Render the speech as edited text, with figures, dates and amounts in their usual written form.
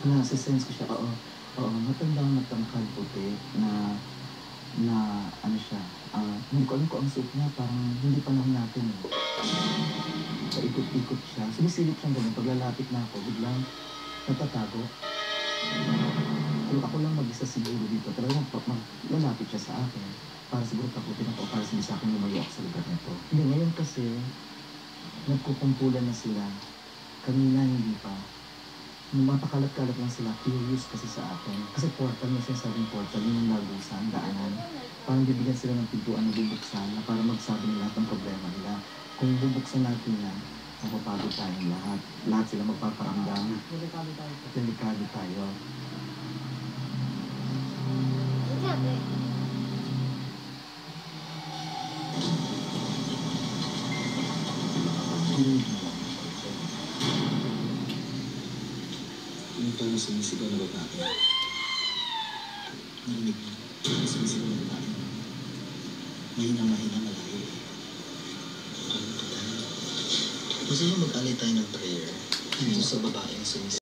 nasa-sense ko siya, oo. Oo, matandang matangkad, puti na ano siya, hindi ko alam kung ang suot niya parang hindi panahon natin, eh. Paikot-ikot siya, sumisilip siyang gano'n, 'pag lalapit na ako biglang nagtatago. Kung ako lang mag-isa siguro dito, talagang lalapit siya sa akin, para siguro takutin ako, para sabihin sa'kin lumayo ako sa lugar na 'to. Hindi, ngayon kasi nagkukumpulan na sila, kanina hindi pa. Mapakalat-kalat lang sila, curious kasi sa akin. Kasi portal, may sinasabing portal, yung lagusan, daanan. Parang bibigyan sila ng pintuan na bubuksan na para magsabi ng lahat ng problema nila. Kung bubuksan natin yan, mapapagod tayong lahat. Lahat sila magpaparamdam. Delikado tayo. Delikado tayo. Yung parang sumisigaw na babae. Narinig mo? Parang sumisigaw na babae. Mahina, malayo eh. Ano ba tayo? Gusto mo mag-alay tayo ng prayer dito sa babaeng sumisigaw?